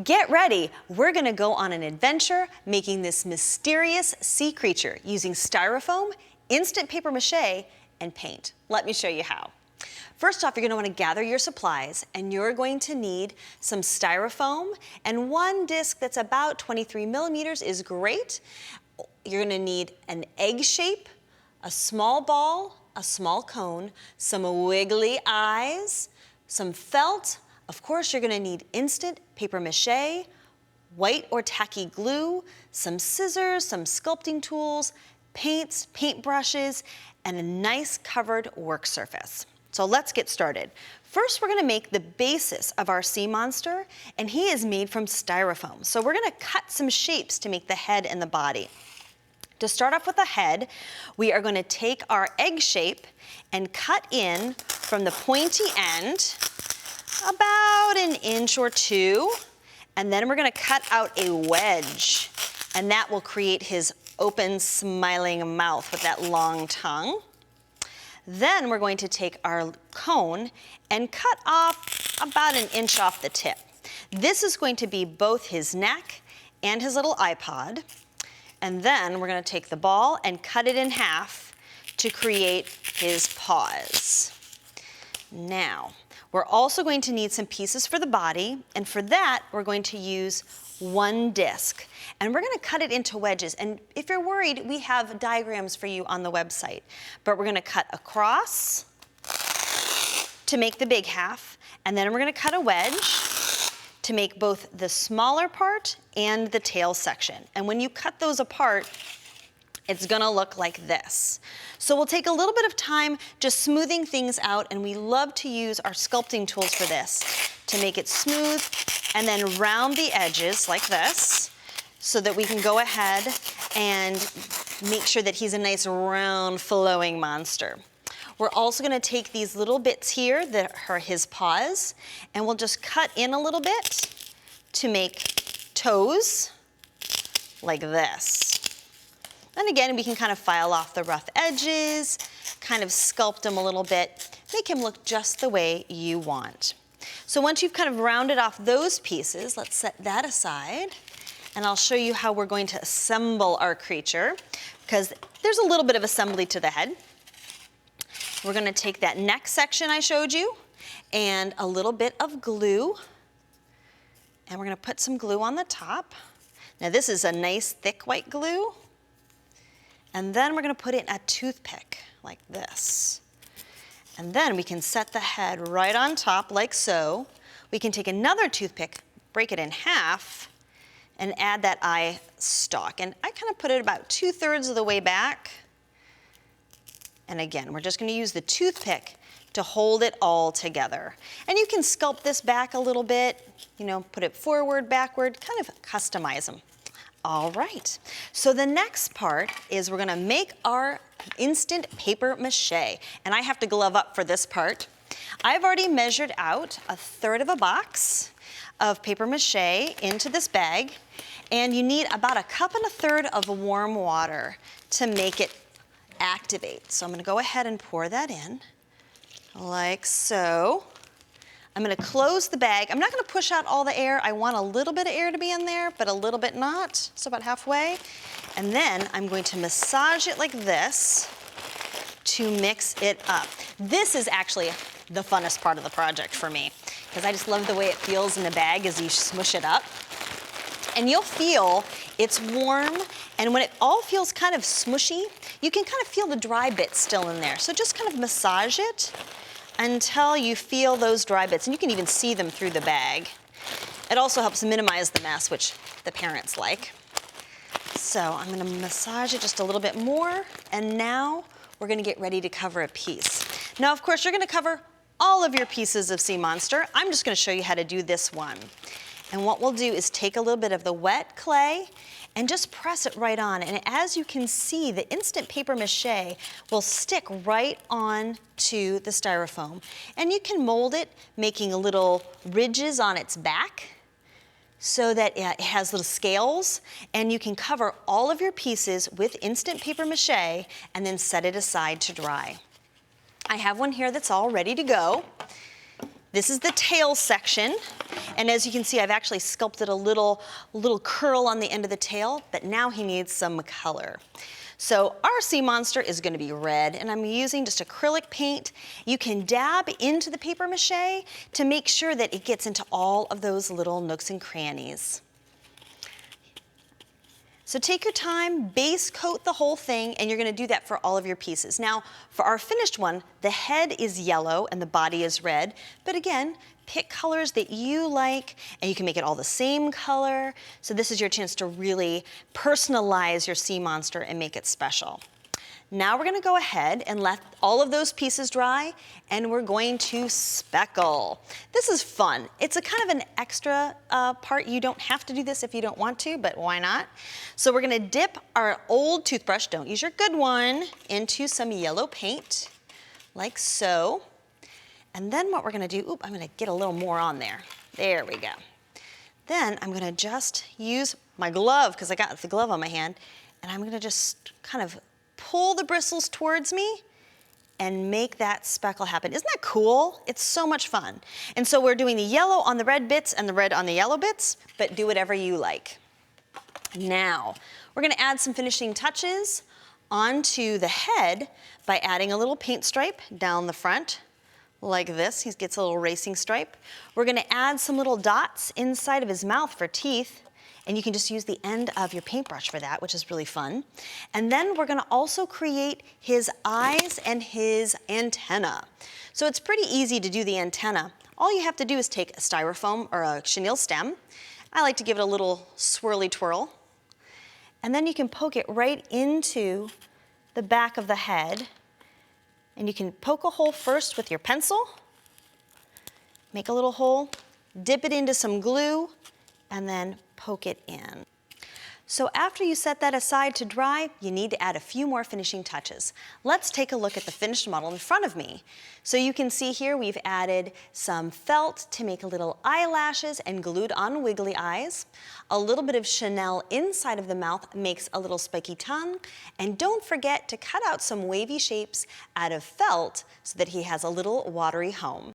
Get ready, we're gonna go on an adventure making this mysterious sea creature using styrofoam, instant paper mache, and paint. Let me show you how. First off, you're gonna wanna gather your supplies, and you're going to need some styrofoam, and one disc that's about 23 millimeters is great. You're gonna need an egg shape, a small ball, a small cone, some wiggly eyes, some felt. Of course, you're gonna need instant paper mache, white or tacky glue, some scissors, some sculpting tools, paints, paint brushes, and a nice covered work surface. So let's get started. First, we're gonna make the basis of our sea monster, and he is made from styrofoam. So we're gonna cut some shapes to make the head and the body. To start off with the head, we are gonna take our egg shape and cut in from the pointy end about 1 inch or 2, and then we're gonna cut out a wedge, and that will create his open, smiling mouth with that long tongue. Then we're going to take our cone and cut off about 1 inch off the tip. This is going to be both his neck and his little iPod. And then we're gonna take the ball and cut it in half to create his paws. Now, we're also going to need some pieces for the body, and for that, we're going to use one disc. And we're gonna cut it into wedges, and if you're worried, we have diagrams for you on the website. But we're gonna cut across to make the big half, and then we're gonna cut a wedge to make both the smaller part and the tail section. And when you cut those apart, it's gonna look like this. So we'll take a little bit of time just smoothing things out, and we love to use our sculpting tools for this to make it smooth and then round the edges like this so that we can go ahead and make sure that he's a nice round flowing monster. We're also gonna take these little bits here that are his paws, and we'll just cut in a little bit to make toes like this. And again, we can kind of file off the rough edges, kind of sculpt him a little bit, make him look just the way you want. So once you've kind of rounded off those pieces, let's set that aside, and I'll show you how we're going to assemble our creature, because there's a little bit of assembly to the head. We're gonna take that neck section I showed you and a little bit of glue, and we're gonna put some glue on the top. Now this is a nice thick white glue, and then we're gonna put in a toothpick like this. And then we can set the head right on top like so. We can take another toothpick, break it in half, and add that eye stalk. And I kind of put it about 2/3 of the way back. And again, we're just gonna use the toothpick to hold it all together. And you can sculpt this back a little bit, you know, put it forward, backward, kind of customize them. All right, so the next part is we're gonna make our instant paper mache. And I have to glove up for this part. I've already measured out 1/3 of a box of paper mache into this bag, and you need about 1.25 cups of warm water to make it activate. So I'm gonna go ahead and pour that in, like so. I'm gonna close the bag. I'm not gonna push out all the air. I want a little bit of air to be in there, but a little bit not, so about halfway. And then I'm going to massage it like this to mix it up. This is actually the funnest part of the project for me, because I just love the way it feels in the bag as you smush it up. And you'll feel it's warm, and when it all feels kind of smushy, you can kind of feel the dry bits still in there. So just kind of massage it until you feel those dry bits, and you can even see them through the bag. It also helps minimize the mess, which the parents like. So I'm gonna massage it just a little bit more, and now we're gonna get ready to cover a piece. Now, of course, you're gonna cover all of your pieces of sea monster. I'm just gonna show you how to do this one. And what we'll do is take a little bit of the wet clay and just press it right on. And as you can see, the instant paper mache will stick right on to the styrofoam. And you can mold it, making little ridges on its back so that it has little scales, and you can cover all of your pieces with instant paper mache and then set it aside to dry. I have one here that's all ready to go. This is the tail section, And as you can see, I've actually sculpted a little curl on the end of the tail, but now he needs some color. So our sea monster is going to be red, and I'm using just acrylic paint. You can dab into the paper mache to make sure that it gets into all of those little nooks and crannies. So take your time, base coat the whole thing, and you're going to do that for all of your pieces. Now, for our finished one, the head is yellow and the body is red, but again, pick colors that you like, and you can make it all the same color. So this is your chance to really personalize your sea monster and make it special. Now we're going to go ahead and let all of those pieces dry, and we're going to speckle. This is fun. It's a kind of an extra part. You don't have to do this if you don't want to, but why not? So we're going to dip our old toothbrush, don't use your good one, into some yellow paint, like so. And then what we're going to do, I'm going to get a little more on there. There we go. Then I'm going to just use my glove, because I got the glove on my hand, and I'm going to just kind of pull the bristles towards me and make that speckle happen. Isn't that cool? It's so much fun. And so we're doing the yellow on the red bits and the red on the yellow bits, but do whatever you like. Now, we're going to add some finishing touches onto the head by adding a little paint stripe down the front, like this. He gets a little racing stripe. We're going to add some little dots inside of his mouth for teeth. And you can just use the end of your paintbrush for that, which is really fun. And then we're gonna also create his eyes and his antenna. So it's pretty easy to do the antenna. All you have to do is take a styrofoam or a chenille stem. I like to give it a little swirly twirl. And then you can poke it right into the back of the head. And you can poke a hole first with your pencil, make a little hole, dip it into some glue, and then poke it in. So after you set that aside to dry, you need to add a few more finishing touches. Let's take a look at the finished model in front of me. So you can see here we've added some felt to make little eyelashes and glued on wiggly eyes. A little bit of chenille inside of the mouth makes a little spiky tongue. And don't forget to cut out some wavy shapes out of felt so that he has a little watery home.